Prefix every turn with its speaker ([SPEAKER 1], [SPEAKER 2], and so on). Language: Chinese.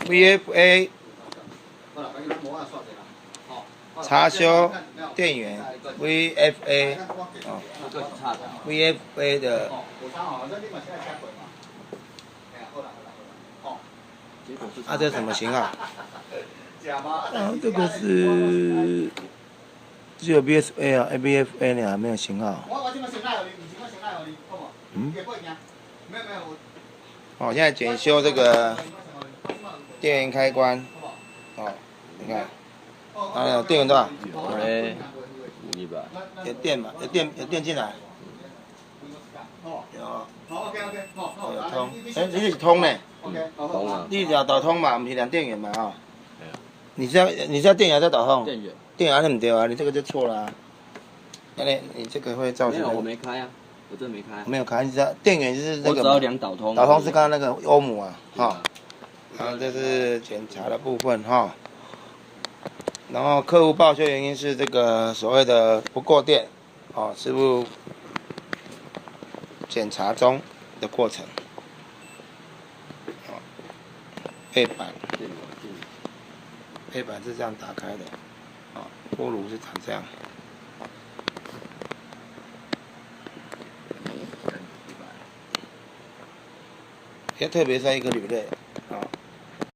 [SPEAKER 1] VFA 查修电源 VFA 哦 ，VFA 的。啊，这是什么型号？这个是只有 BSA 啊 ，ABFA 呢，还没有型号。嗯。哦，现在检修这个电源开关。哦，你看，电源多少？
[SPEAKER 2] 我嘞，500。
[SPEAKER 1] 有电嘛？有电进来。有。有通。哎，你是通呢？
[SPEAKER 2] 通啊。
[SPEAKER 1] 你要导通嘛，不是两电源嘛啊？你是要电源还是导通？
[SPEAKER 2] 电源。
[SPEAKER 1] 电源还是不对啊？你这个就错了啊。那你这个会造成。
[SPEAKER 2] 没有，我没开啊，我真没开。
[SPEAKER 1] 没有开，你知道电源就是那个。
[SPEAKER 2] 我只要量导通。
[SPEAKER 1] 导通是刚刚那个欧姆啊，哈。然后这是检查的部分哈。然后客户报修原因是这个所谓的不过电，哦，师傅检查中的过程。背板，背板是这样打开的，啊，锅炉是长这样。要特别塞一个铝类。